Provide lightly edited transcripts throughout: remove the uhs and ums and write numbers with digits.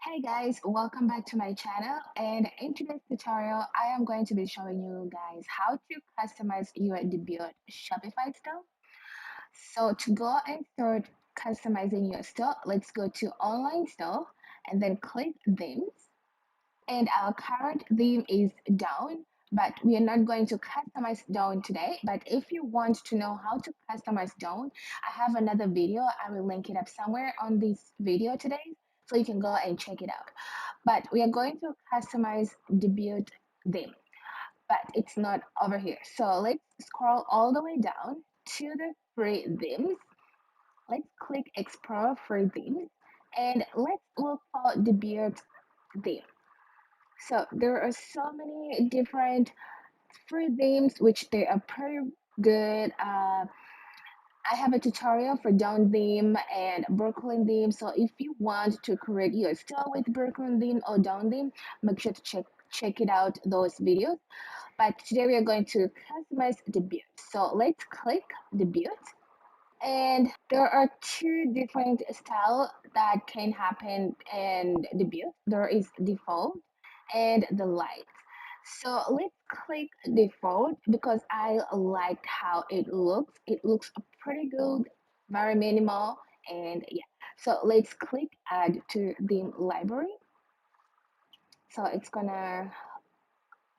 Hey guys, welcome back to my channel, and in today's tutorial I am going to be showing you guys how to customize your debut Shopify store. So to go and start customizing your store, let's go to online store and then click themes, and our current theme is down, but we are not going to customize down today. But if you want to know how to customize down, I have another video. I will link it up somewhere on this video today, so you can go and check it out. But we are going to customize debut theme, but it's not over here. So let's scroll all the way down to the free themes. Let's click explore free themes, and let's look for debut theme. So there are so many different free themes which they are pretty good. I have a tutorial for down theme and Brooklyn theme. So if you want to create your store with Brooklyn theme or down theme, make sure to check it out those videos. But today we are going to customize debut. So let's click debut. And there are two different styles that can happen in debut. There is default and the light. So let's click default because I liked how it looks. It looks pretty good, very minimal, and yeah. So let's click add to theme library. So it's gonna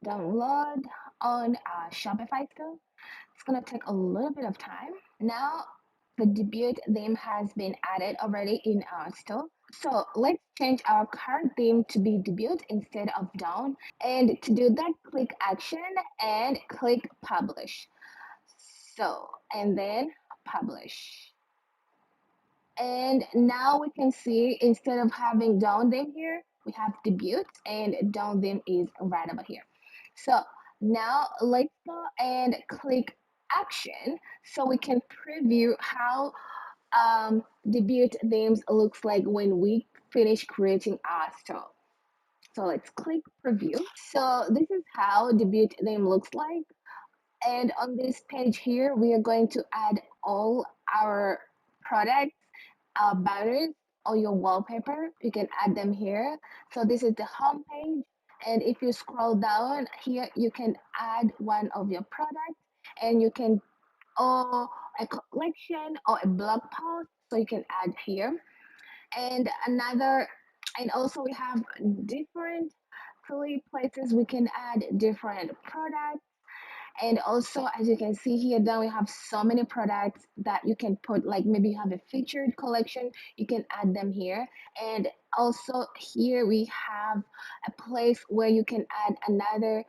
download on Shopify store. It's gonna take a little bit of time. Now the debut theme has been added already in our store. So let's change our current theme to be debut instead of down. And to do that, click action and click publish. So, and then publish. And now we can see instead of having down theme here, we have debut and down theme is right over here. So now let's go and click action so we can preview how debut themes looks like when we finish creating our store. So let's click preview. So this is how debut theme looks like. And on this page here, we are going to add all our products, our banners, or your wallpaper. You can add them here. So this is the home page. And if you scroll down here, you can add one of your products, and you can, or a collection or a blog post. So you can add here. And another, and also we have different three places we can add different products. And also, as you can see here, then we have so many products that you can put, like maybe you have a featured collection, you can add them here. And also here we have a place where you can add another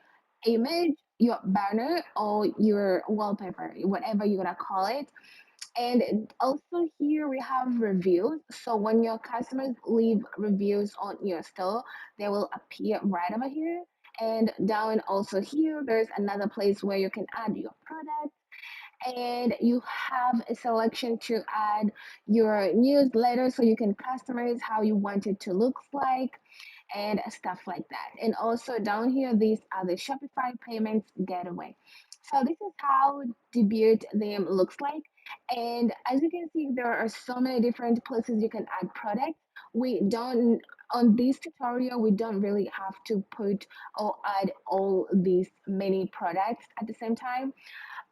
image, your banner or your wallpaper, whatever you're gonna call it. And also here we have reviews. So when your customers leave reviews on your store, they will appear right over here. And down also here, there's another place where you can add your product, and you have a selection to add your newsletter so you can customize how you want it to look like and stuff like that. And also down here, these are the Shopify payments gateway. So this is how debut theme looks like. And as you can see, there are so many different places you can add products. We don't, on this tutorial, we don't really have to put or add all these many products at the same time,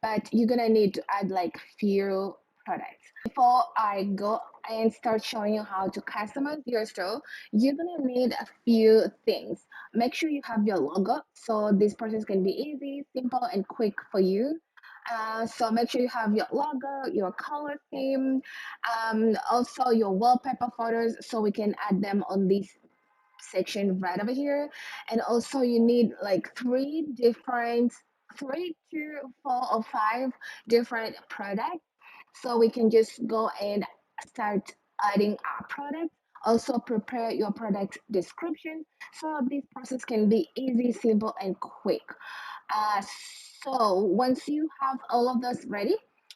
but you're gonna need to add like few products. Before I go and start showing you how to customize your store, you're gonna need a few things. Make sure you have your logo, so this process can be easy, simple, and quick for you. So make sure you have your logo, your color theme, also your wallpaper photos, so we can add them on this section right over here. And also you need like three to four or five different products, so we can just go and start adding our products. Also prepare your product description so this process can be easy, simple, and quick. uh, so once you have all of those ready,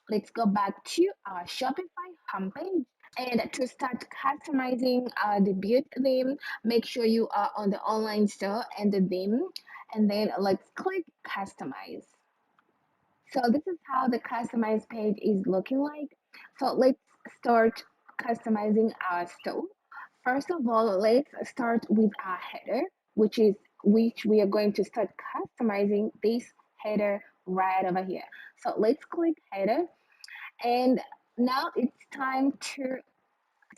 let's go back to our Shopify homepage. And to start customizing the build theme, make sure you are on the online store and the theme, and then let's click customize. So this is how the customized page is looking like. So let's start customizing our store. First of all, let's start with our header, which we are going to start customizing this header right over here. So let's click header, and now it's time to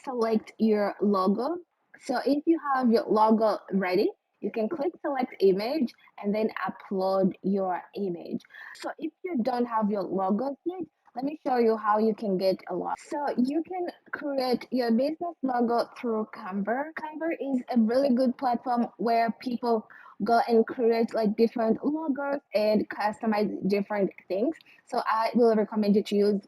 select your logo. So if you have your logo ready, you can click select image and then upload your image. So if you don't have your logo yet, let me show you how you can get a logo. So you can create your business logo through Canva. Canva is a really good platform where people go and create like different logos and customize different things. So I will recommend you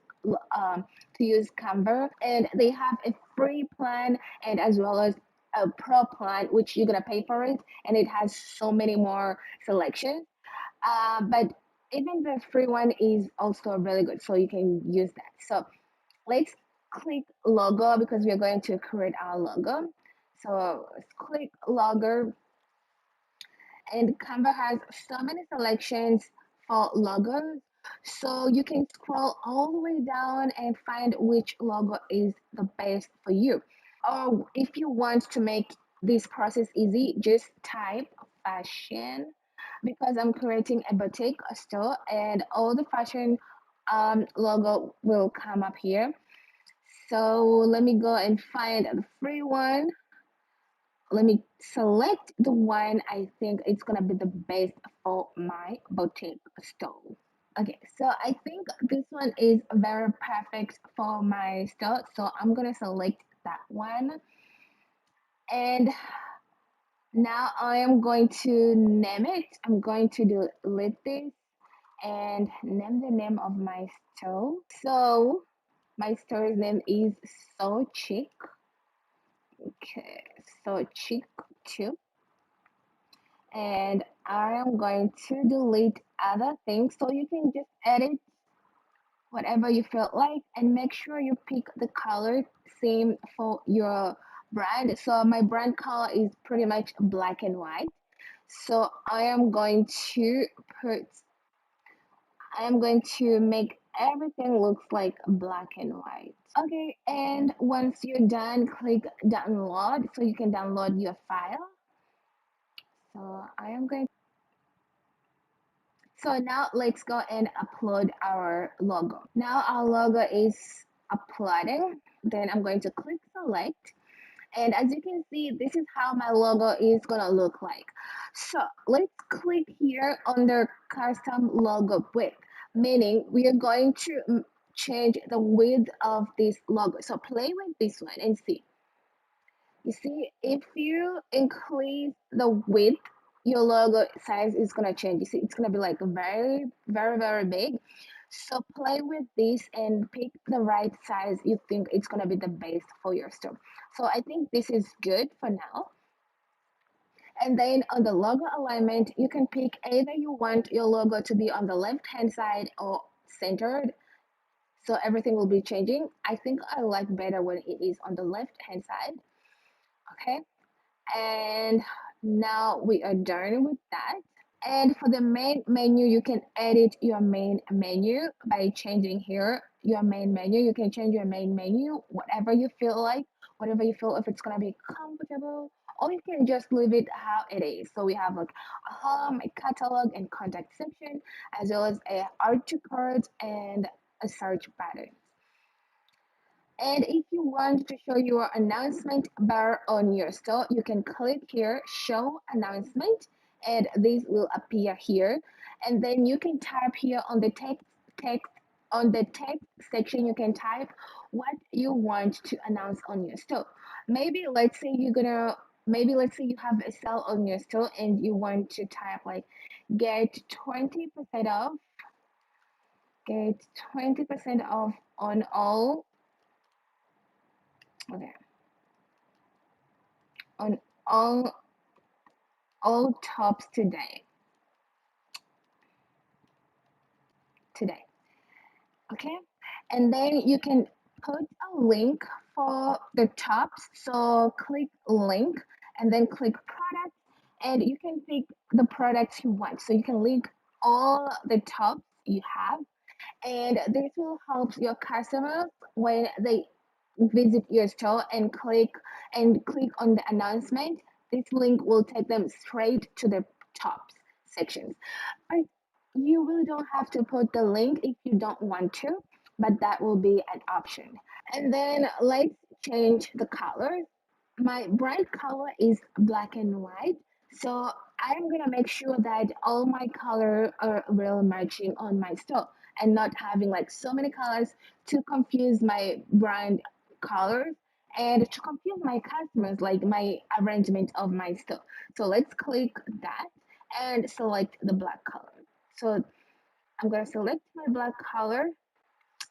um, to use Canva, and they have a free plan and as well as a pro plan, which you're gonna pay for it, and it has so many more selections. But even the free one is also really good, so you can use that. So let's click logo because we are going to create our logo. So let's click logo, and Canva has so many selections for logos. So you can scroll all the way down and find which logo is the best for you. Or if you want to make this process easy, just type fashion because I'm creating a boutique store and all the fashion logo will come up here. So let me go and find the free one. Let me select the one I think it's gonna be the best for my boutique store. Okay, so I think this one is very perfect for my store, so I'm gonna select that one. And now I am going to name it. I'm going to delete this and name the name of my store. So my store's name is So Chic. Okay, So Chic too. And I am going to delete other things so you can just edit whatever you feel like and make sure you pick the color same for your brand. So my brand color is pretty much black and white. So put I am going to make everything looks like black and white. Okay, and once you're done, click download so you can download your file. So I am going So now let's go and upload our logo. Now our logo is uploading. Then I'm going to click select. And as you can see, this is how my logo is gonna look like. So let's click here under custom logo width, meaning we are going to change the width of this logo. So play with this one and see. You see, if you increase the width, your logo size is gonna change. You see, it's gonna be like very, very, very big. So play with this and pick the right size you think it's gonna be the best for your store. So I think this is good for now. And then on the logo alignment, you can pick either you want your logo to be on the left hand side or centered. So everything will be changing. I think I like better when it is on the left hand side. Okay. And now we are done with that. And for the main menu, you can edit your main menu by changing here your main menu. You can change your main menu, whatever you feel like, whatever you feel if it's gonna be comfortable, or you can just leave it how it is. So we have like a home, a catalog, and contact section, as well as a add to cart and a search button. And if you want to show your announcement bar on your store, you can click here, show announcement, and this will appear here. And then you can type here on the text section, you can type what you want to announce on your store. Maybe maybe let's say you have a sale on your store and you want to type like get 20% off, get 20% off on all. Okay. On all all tops today. Okay, and then you can put a link for the tops. So click link and then click product, and you can pick the products you want. So you can link all the tops you have, and this will help your customers when they visit your store and click on the announcement, this link will take them straight to the top sections. But you really don't have to put the link if you don't want to, but that will be an option. And then let's change the color. My bright color is black and white, so I'm gonna make sure that all my color are really matching on my store and not having like so many colors to confuse my brand colors and to confuse my customers, like my arrangement of my store. So let's click that and select the black color. So I'm gonna select my black color,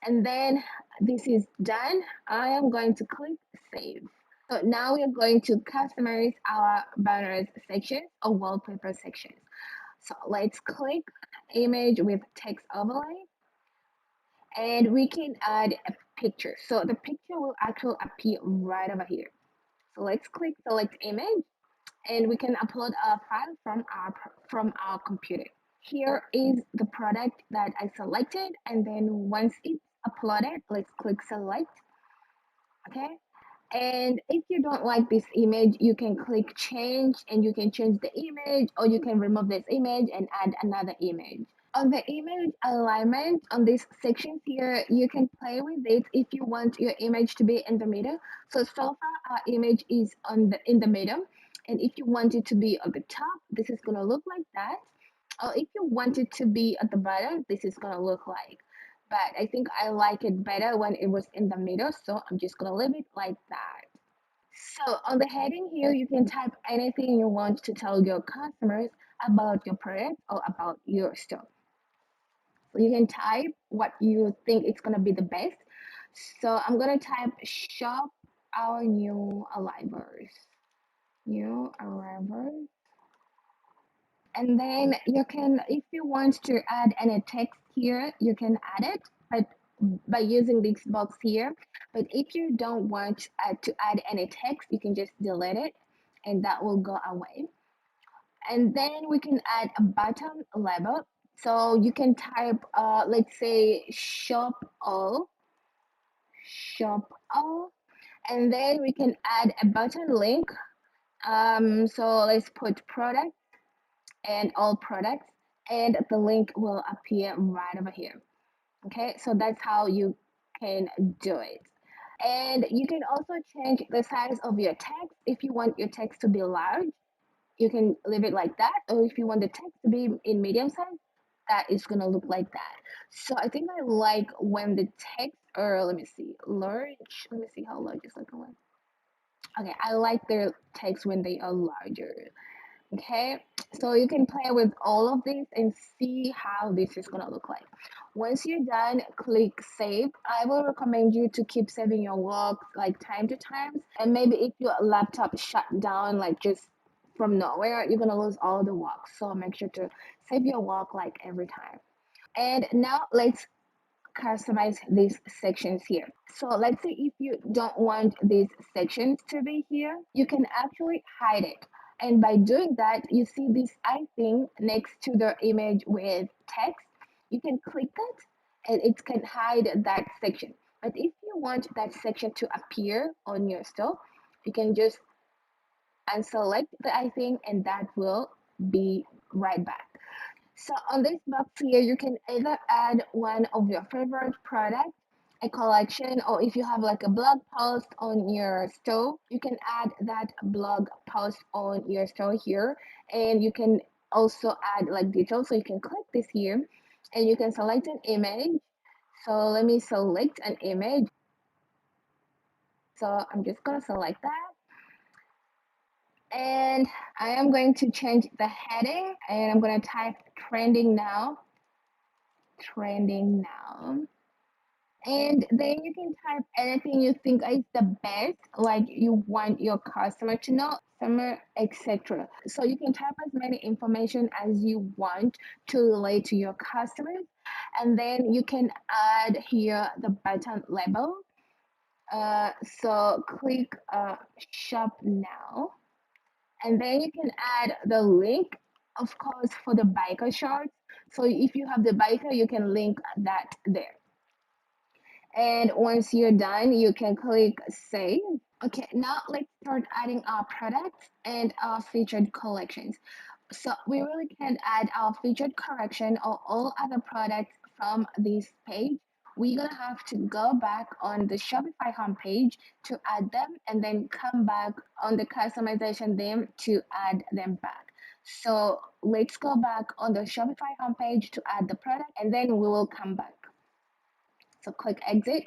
and then this is done. I am going to click save. So now we are going to customize our banners section or wallpaper section. So let's click image with text overlay, and we can add a picture. So the picture will actually appear right over here. So let's click select image, and we can upload a file from our computer. Here is the product that I selected, and then once it's uploaded, let's click select. Okay. And if you don't like this image, you can click change and you can change the image, or you can remove this image and add another image. On the image alignment on this section here, you can play with it if you want your image to be in the middle. So far our image is in the middle. And if you want it to be at the top, this is gonna look like that. Or if you want it to be at the bottom, this is gonna look like. But I think I like it better when it was in the middle, so I'm just gonna leave it like that. So on the heading here, you can type anything you want to tell your customers about your product or about your store. So you can type what you think is gonna be the best. So I'm gonna type shop our new arrivals. New arrivals. And then you can, if you want to add any text here, you can add it, but by using this box here. But if you don't want to add any text, you can just delete it and that will go away. And then we can add a button label. So you can type, let's say shop all, and then we can add a button link. So let's put product and all products, and the link will appear right over here. Okay, so that's how you can do it. And you can also change the size of your text. If you want your text to be large, you can leave it like that. Or if you want the text to be in medium size, that is gonna look like that. So I think I like when the text, or let me see, large. Let me see how large is looking like. Okay, I like their text when they are larger. Okay, so you can play with all of this and see how this is gonna look like. Once you're done, click save. I will recommend you to keep saving your work like time to time. And maybe if your laptop shut down like just from nowhere, you're gonna lose all the work. So make sure to save your work like every time. And now let's customize these sections here. So let's say if you don't want these sections to be here, you can actually hide it. And by doing that, you see this eye thing next to the image with text. You can click that and it can hide that section. But if you want that section to appear on your store, you can just unselect the eye thing and that will be right back. So on this box here, you can either add one of your favorite products, a collection, or if you have like a blog post on your store, you can add that blog post on your store here. And you can also add like details. So you can click this here and you can select an image. So let me select an image. So I'm just gonna select that. And I am going to change the heading and I'm gonna type trending now. Trending now. And then you can type anything you think is the best, like you want your customer to know, summer, etc. So you can type as many information as you want to relate to your customers. And then you can add here the button label. So click shop now. And then you can add the link, of course, for the biker shorts. So if you have the biker, you can link that there. And once you're done, you can click save. Okay, now let's start adding our products and our featured collections. So we really can add our featured correction or all other products from this page. We're gonna have to go back on the Shopify homepage to add them and then come back on the customization theme to add them back. So let's go back on the Shopify homepage to add the product and then we will come back. So click exit,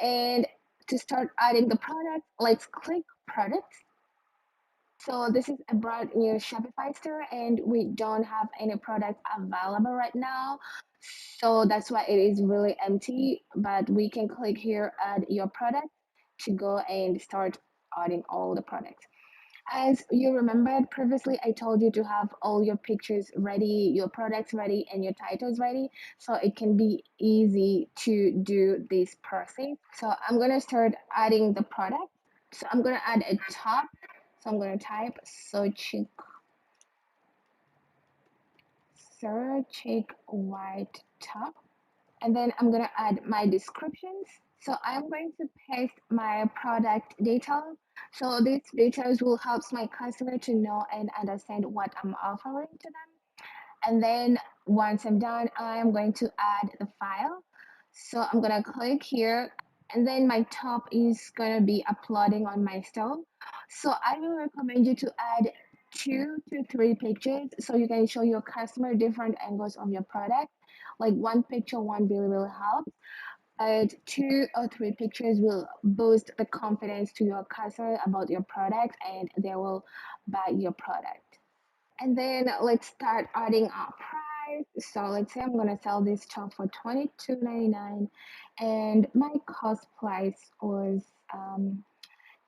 and to start adding the product, let's click products. So this is a brand new Shopify store and we don't have any product available right now. So that's why it is really empty, but we can click here, add your product to go and start adding all the products. As you remembered previously, I told you to have all your pictures ready, your products ready, and your titles ready, so it can be easy to do this process. So I'm gonna start adding the product. So I'm gonna add a top. So I'm gonna type search white top, and then I'm gonna add my descriptions. So I'm going to paste my product detail. So these details will help my customer to know and understand what I'm offering to them. And then once I'm done, I'm going to add the file. So I'm gonna click here, and then my top is gonna be uploading on my store. So I will recommend you to add 2 to 3 pictures so you can show your customer different angles of your product. Like one picture, one really will help. 2 or 3 pictures will boost the confidence to your customer about your product, and they will buy your product. And then let's start adding our price. So let's say I'm gonna sell this top for $22.99, and my cost price was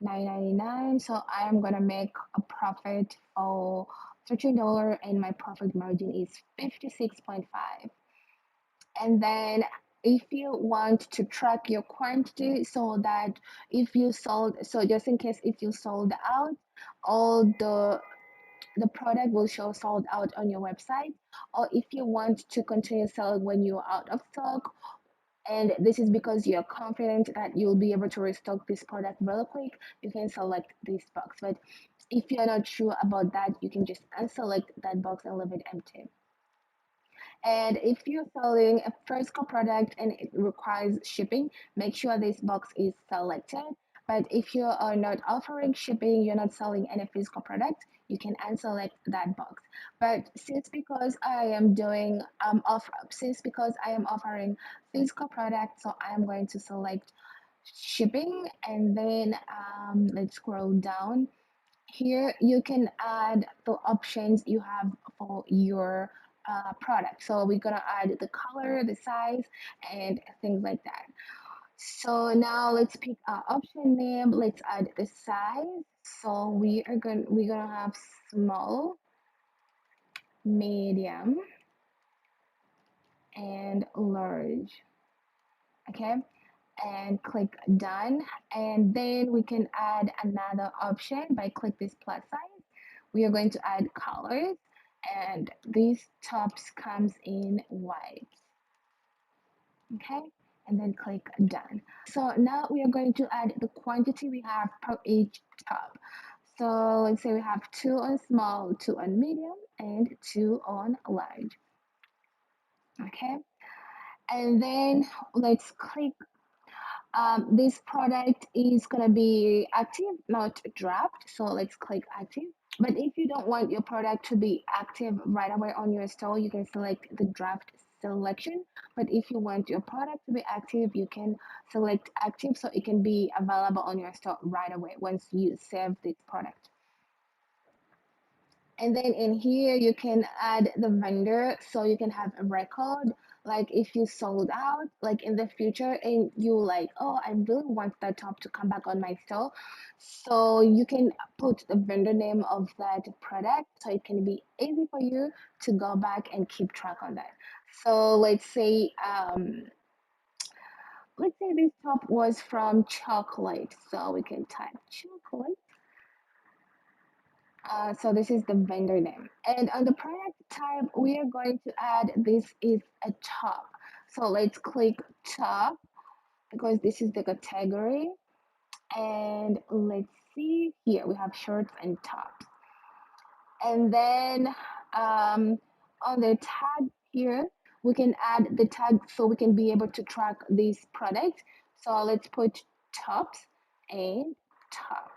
$9.99. So I am gonna make a profit for $13, and my profit margin is 56.5. And then if you want to track your quantity so that if you sold, so just in case if you sold out, all the product will show sold out on your website. Or if you want to continue selling when you're out of stock, and this is because you're confident that you'll be able to restock this product really quick, you can select this box. But if you're not sure about that, you can just unselect that box and leave it empty. And if you're selling a physical product and it requires shipping, make sure this box is selected. But if you are not offering shipping, you're not selling any physical product, you can unselect that box. But since because I am offering physical product, so I am going to select shipping, and then let's scroll down. Here you can add the options you have for your product. So we're gonna add the color, the size, and things like that. So now let's pick our option name. Let's add the size. So we're gonna have small, medium, and large. Okay, and click done. And then we can add another option by click this plus sign. We are going to add colors, and these tops comes in white. Okay, and then click done. So now we are going to add the quantity we have per each top. So let's say we have 2 on small, 2 on medium, and 2 on large. Okay, and then let's click. This product is gonna be active, not draft. So let's click active. But if you don't want your product to be active right away on your store, you can select the draft selection. But if you want your product to be active, you can select active so it can be available on your store right away once you save this product. And then in here, you can add the vendor so you can have a record. Like if you sold out, like in the future, and you like, oh, I really want that top to come back on my store. So you can put the vendor name of that product so it can be easy for you to go back and keep track on that. So let's say this top was from chocolate. So we can type chocolate. So this is the vendor name. And on the product type, we are going to add this is a top. So let's click top. because this is the category. And let's see here, we have shorts and tops. And then on the tag here, we can add the tag so we can be able to track this product. So let's put tops and top.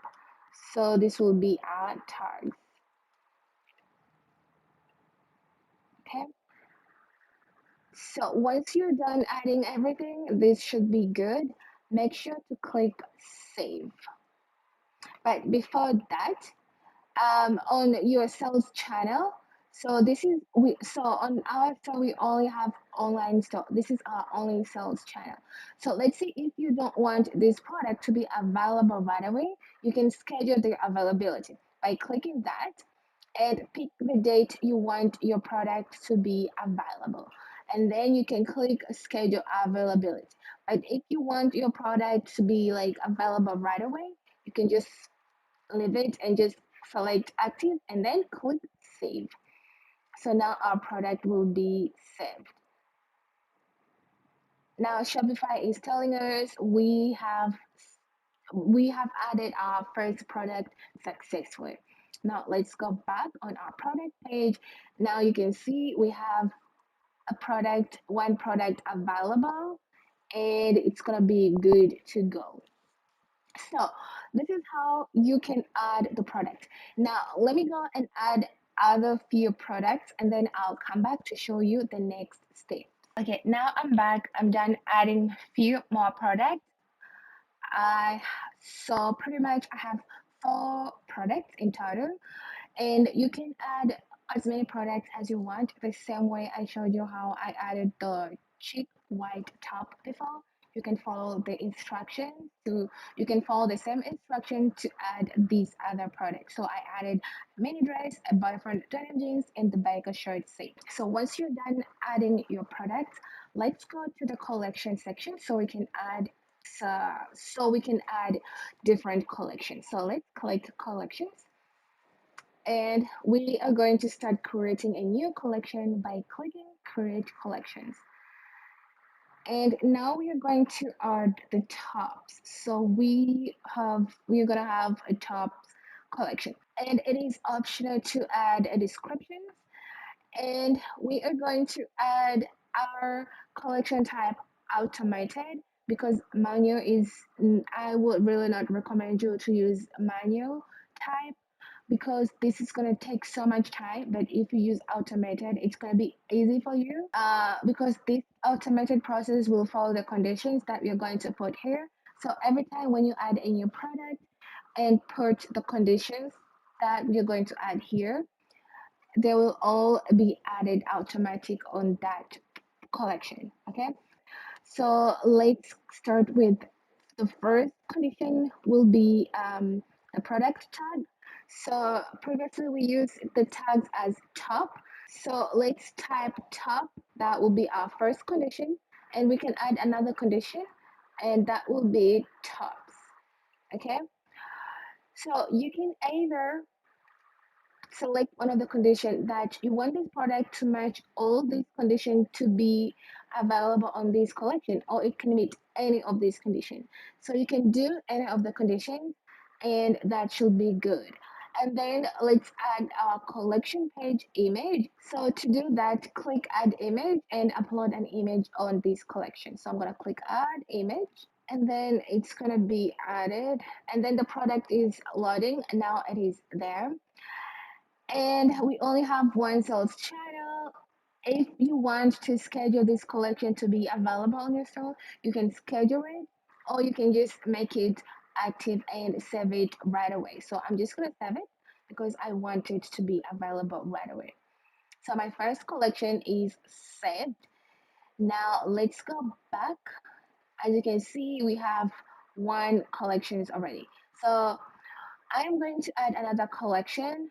So this will be our tags. Okay. So once you're done adding everything, this should be good. Make sure to click save. But before that, on your sales channel. So this is we so on our store we only have online store. This is our only sales channel. So let's say if you don't want this product to be available right away, you can schedule the availability by clicking that and pick the date you want your product to be available. And then you can click schedule availability. But if you want your product to be like available right away, you can just leave it and just select active and then click save. So now our product will be saved. Now Shopify is telling us we have added our first product successfully. Now let's go back on our product page. Now you can see we have one product available, and it's gonna be good to go. So this is how you can add the product. Now let me go and add other few products and then I'll come back to show you the next step. Okay, now I'm back. I'm done adding few more products. I so pretty much I have 4 products in total, and you can add as many products as you want the same way I showed you how I added the cheap white top before. You can follow the instructions to you can follow the same instruction to add these other products. So I added mini dress, a boyfriend denim jeans, and the biker shirt set. So once you're done adding your products, let's go to the collection section so we can add different collections. So let's click collections, and we are going to start creating a new collection by clicking create collections. And now we are going to add the tops. So we're gonna have a tops collection, and it is optional to add a description. And we are going to add our collection type automated, because manual is I would really not recommend you to use manual type, because this is going to take so much time. But if you use automated, it's going to be easy for you, because this automated process will follow the conditions that we're going to put here. So every time when you add a new product and put the conditions that you're going to add here, they will all be added automatic on that collection. Okay, so let's start with the first condition will be the product tag. So previously we used the tags as top. So let's type top. That will be our first condition. And we can add another condition, and that will be tops. Okay. So you can either select one of the conditions that you want this product to match all these conditions to be available on this collection, or it can meet any of these conditions. So you can do any of the conditions, and that should be good. And then let's add our collection page image. So to do that, click add image and upload an image on this collection. So I'm gonna click add image, and then it's gonna be added, and then the product is loading. Now it is there, and we only have one sales channel. If you want to schedule this collection to be available on your store, you can schedule it, or you can just make it active and save it right away. So I'm just gonna save it because I want it to be available right away. So my first collection is saved. Now let's go back. As you can see, we have one collections already. So I'm going to add another collection.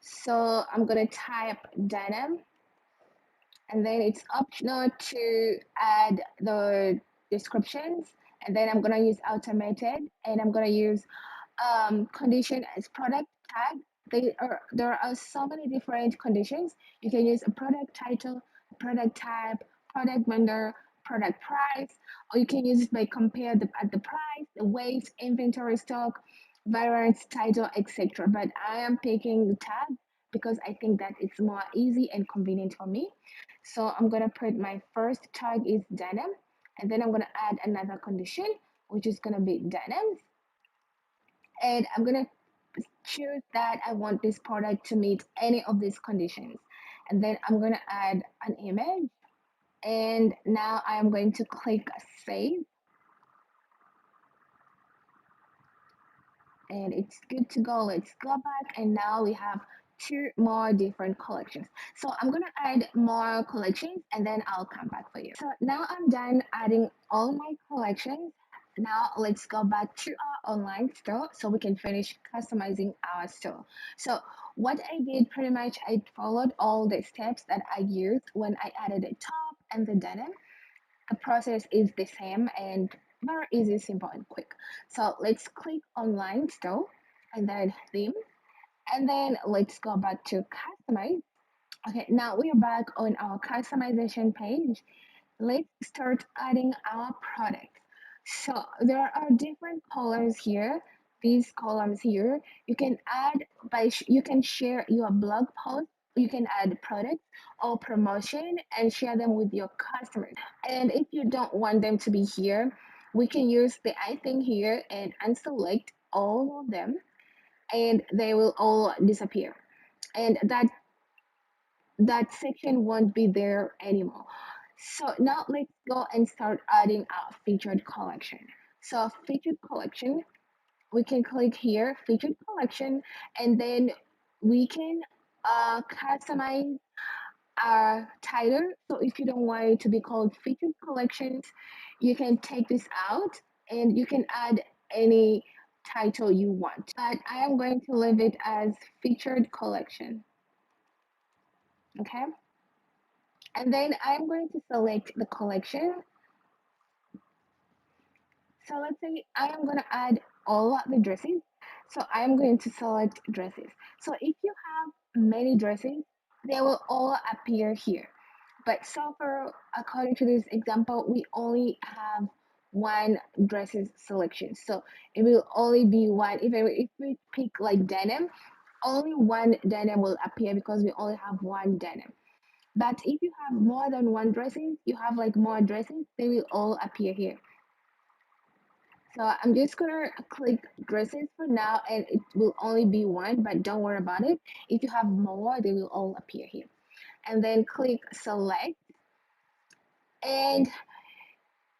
So I'm gonna type denim, and then it's optional to add the descriptions, and then I'm gonna use automated, and I'm gonna use condition as product tag. There are so many different conditions. You can use a product title, product type, product vendor, product price, or you can use it by compare at the price, the weight, inventory stock, variance, title, etc. But I am picking the tab because I think that it's more easy and convenient for me. So I'm gonna put my first tag is denim, and then I'm gonna add another condition, which is gonna be denim, and I'm gonna choose that I want this product to meet any of these conditions. And then I'm gonna add an image, and now I'm going to click save, and it's good to go. Let's go back, and now we have two more different collections. So I'm gonna add more collections and then I'll come back for you. So now I'm done adding all my collections. Now let's go back to our online store so we can finish customizing our store. So what I did pretty much, I followed all the steps that I used when I added the top and the denim. The process is the same and very easy, simple, and quick. So let's click online store and then theme, and then let's go back to customize. Okay, now we are back on our customization page. Let's start adding our product. So there are different colors here. These columns here, you can add you can share your blog post, you can add products or promotion and share them with your customers. And if you don't want them to be here, we can use the I thing here and unselect all of them, and they will all disappear. And that section won't be there anymore. So now let's go and start adding our featured collection. So featured collection, we can click here, featured collection, and then we can customize our title. So if you don't want it to be called featured collections, you can take this out and you can add any title you want. But I am going to leave it as featured collection. Okay. And then I'm going to select the collection. So let's say I am going to add all of the dresses. So I am going to select dresses. So if you have many dresses, they will all appear here. But so far, according to this example, we only have one dresses selection. So it will only be one. If we pick like denim, only one denim will appear because we only have one denim. But if you have more than one dressing, you have like more dressings, they will all appear here. So I'm just gonna click dresses for now and it will only be one, but don't worry about it. If you have more, they will all appear here. And then click select, and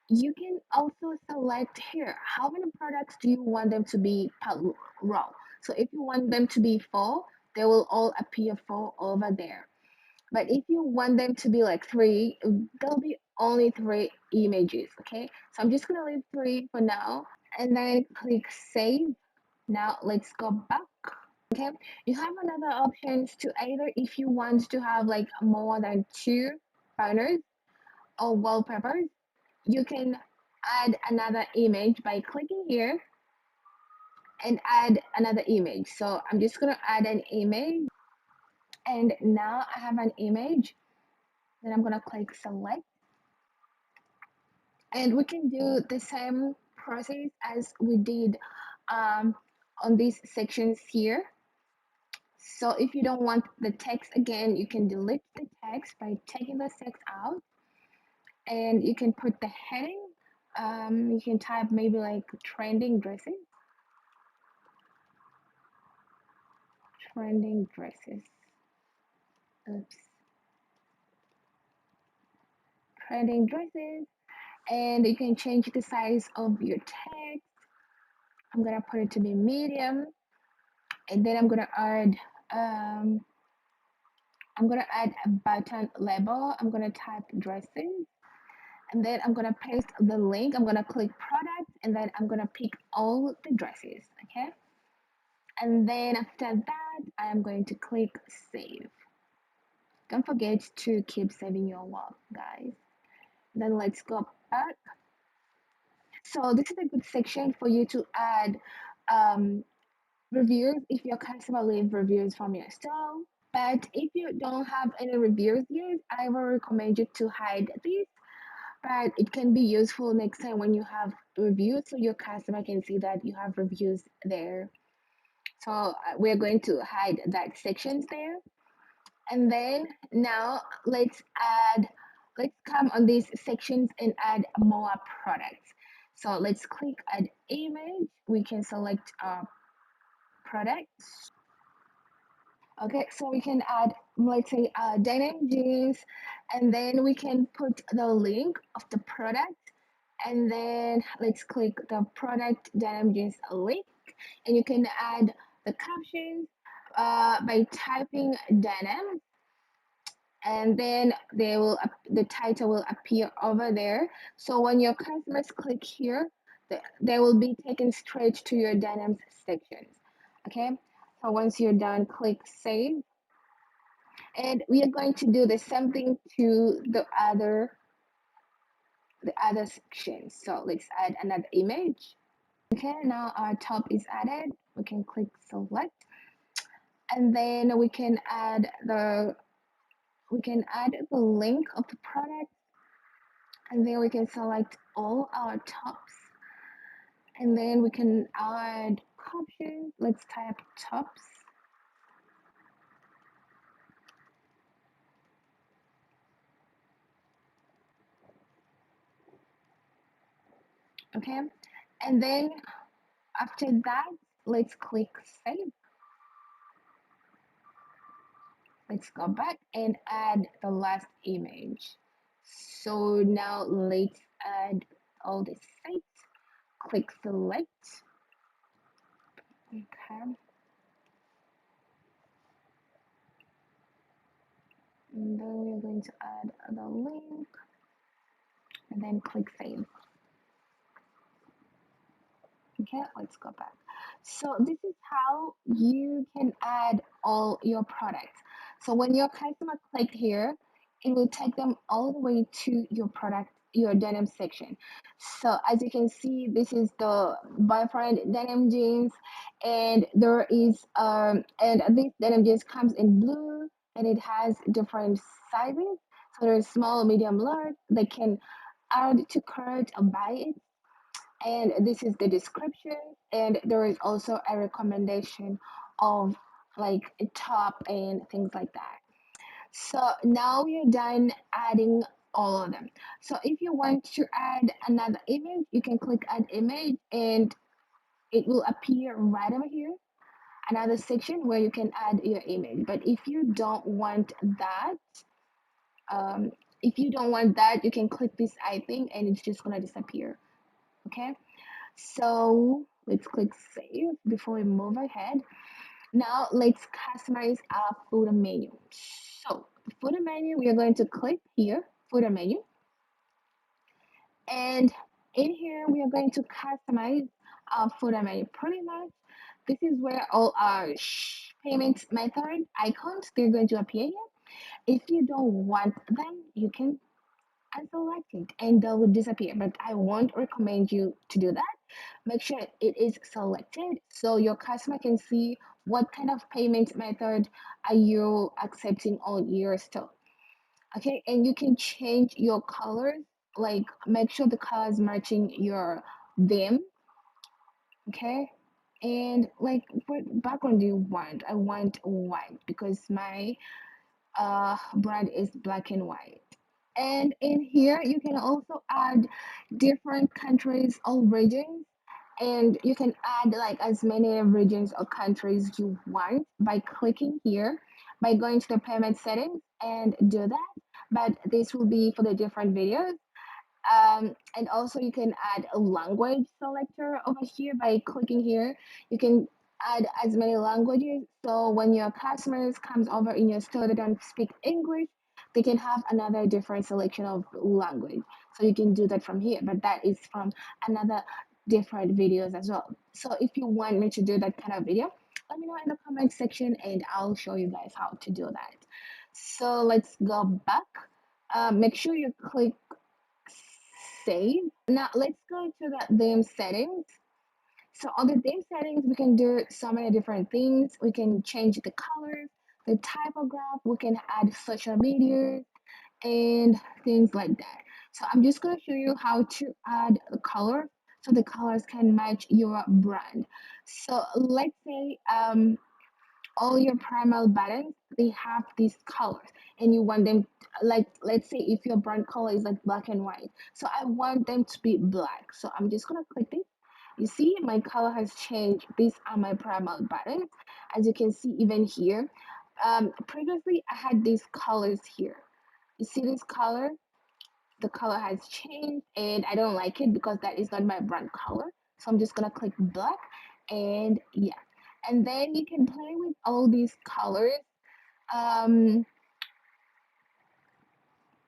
you can also select here, how many products do you want them to be per row? So if you want them to be four, they will all appear four over there. But if you want them to be like three, there'll be only three images, okay? So I'm just gonna leave three for now and then click save. Now let's go back, okay? You have another options to either if you want to have like more than two banners or wallpapers, you can add another image by clicking here and add another image. So I'm just gonna add an image, and now I have an image. Then I'm gonna click select, and we can do the same process as we did um, on these sections here. So if you don't want the text again, you can delete the text by taking the text out, and you can put the heading. You can type maybe like trending dresses, trending dresses. Oops, trending dresses, and you can change the size of your text. I'm gonna put it to be medium, and then um, I'm gonna add a button label. I'm gonna type dresses, and then I'm gonna paste the link. I'm gonna click product, and then I'm gonna pick all the dresses, okay? And then after that, I am going to click save. Don't forget to keep saving your work, guys. Then let's go back. So this is a good section for you to add um, reviews if your customer leave reviews from your store. But if you don't have any reviews yet, I will recommend you to hide this but it can be useful next time when you have reviews so your customer can see that you have reviews there. So we're going to hide that sections there. And then now let's come on these sections and add more products. So let's click add image. We can select products. Okay, so we can add, let's say, denim jeans, and then we can put the link of the product, and then let's click the product denim jeans link, and you can add the captions by typing denim, and then the title will appear over there. So when your customers click here, they will be taken straight to your denim sections. Okay, so once you're done, click save, and we are going to do the same thing to the other sections. So let's add another image. Okay, now our top is added. We can click select, and then we can add the link of the product, and then we can select all our tops, and then we can add captions. Let's type tops. Okay, and then after that, let's click save. Let's go back and add the last image. So now let's add all the sites. Click select. Okay. And then we're going to add the link and then click save. Okay, let's go back. So this is how you can add all your products. So when your customer click here, it will take them all the way to your product, your denim section. So as you can see, this is the boyfriend denim jeans, and there is and this denim jeans comes in blue, and it has different sizes. So there's small, medium, large. They can add to cart or buy it, and this is the description, and there is also a recommendation of like a top and things like that. So now we are done adding all of them. So if you want to add another image, you can click add image, and it will appear right over here, another section where you can add your image. But if you don't want that, um, you can click this I thing, and it's just gonna disappear. Okay. So let's click save before we move ahead. Now let's customize our footer menu. So the footer menu, we are going to click here, footer menu. And in here, we are going to customize our footer menu. Pretty much, this is where all our payment method icons, they're going to appear here. If you don't want them, you can unselect it and they will disappear. But I won't recommend you to do that. Make sure it is selected so your customer can see what kind of payment method are you accepting on your store. Okay, and you can change your colors, like make sure the colors matching your them. Okay, and like what background do you want? I want white because my brand is black and white. And in here, you can also add different countries or regions, and you can add like as many regions or countries you want by clicking here, by going to the payment settings and do that. But this will be for the different videos. And also you can add a language selector over here by clicking here. You can add as many languages. So when your customers comes over in your store, they don't speak English, they can have another different selection of language. So you can do that from here, but that is from another different videos as well. So if you want me to do that kind of video, let me know in the comment section and I'll show you guys how to do that. So let's go back. Make sure you click save. Now let's go to the theme settings. So on the theme settings, we can do so many different things. We can change the colors, the typograph, we can add social media and things like that. So I'm just going to show you how to add the color so the colors can match your brand. So let's say all your primal buttons, they have these colors and you want them, like, let's say if your brand color is like black and white, so I want them to be black. So I'm just going to click this. You see my color has changed. These are my primal buttons. As you can see even here, previously I had these colors here. You see this color, the color has changed and I don't like it because that is not my brand color. So I'm just gonna click black, and yeah. And then you can play with all these colors. Um,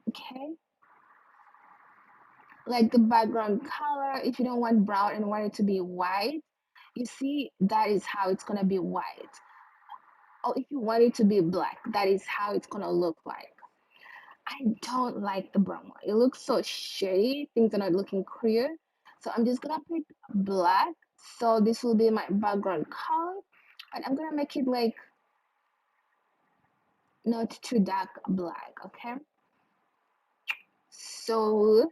okay, like the background color, if you don't want brown and want it to be white, you see that is how it's gonna be white. Or if you want it to be black, that is how it's gonna look like. I don't like the brown one. It looks so shady. Things are not looking clear. So I'm just gonna pick black. So this will be my background color. And I'm gonna make it like not too dark black, okay? So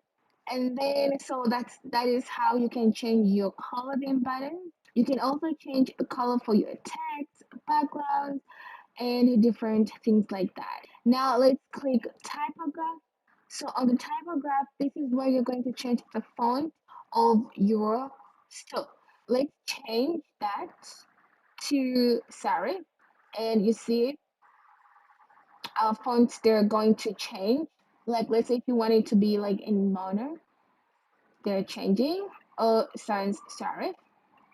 and then so that is how you can change your coloring button. You can also change the color for your text, background, and different things like that. Now let's click typograph. So on the typograph, this is where you're going to change the font of your store. Let's change that to serif, and you see our fonts, they're going to change. Like let's say if you want it to be like in mono, they're changing, or sans serif,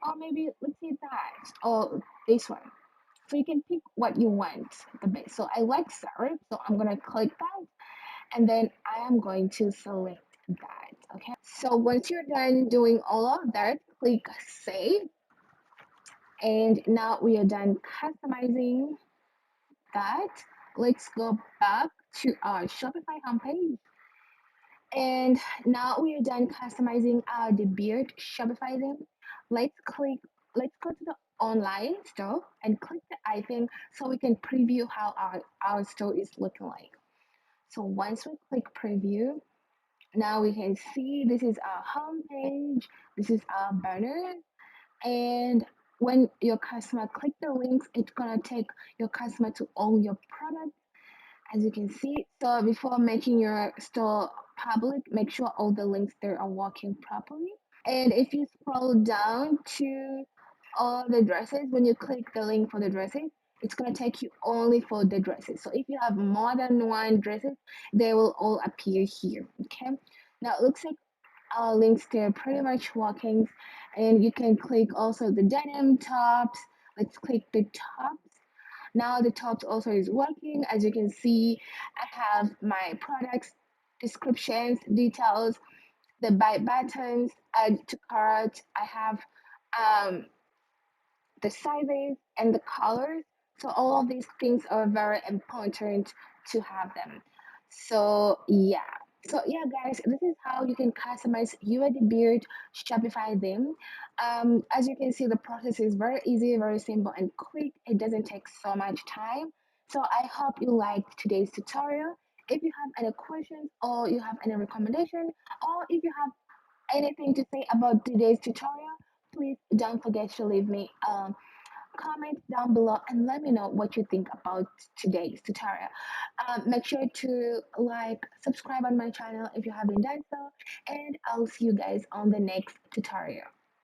or maybe let's say that, or this one. So you can pick what you want the best. So I like serif, so I'm gonna click that, and then I am going to select that. Okay. So once you're done doing all of that, click save, and now we are done customizing that. Let's go back to our Shopify homepage, and now we are done customizing our debut Shopify theme. Let's click. Let's go to the online store and click the item so we can preview how our store is looking like. So once we click preview, now we can see this is our homepage, this is our banner, and when your customer click the links, it's gonna take your customer to all your products, as you can see. So before making your store public, make sure all the links there are working properly. And if you scroll down to all the dresses, when you click the link for the dresses, it's going to take you only for the dresses. So if you have more than one dresses, they will all appear here. Okay. Now it looks like our links there are pretty much working, and you can click also the denim tops. Let's click the tops. Now the tops also is working. As you can see, I have my products, descriptions, details, the buy buttons, add to cart. I have um, the sizes and the colors. So all of these things are very important to have them. So yeah. So yeah, guys, this is how you can customize your debut Shopify theme. As you can see, the process is very easy, very simple and quick. It doesn't take so much time. So I hope you liked today's tutorial. If you have any questions or you have any recommendation, or if you have anything to say about today's tutorial, please don't forget to leave me a comment down below and let me know what you think about today's tutorial. Make sure to like, subscribe on my channel if you haven't done so, and I'll see you guys on the next tutorial.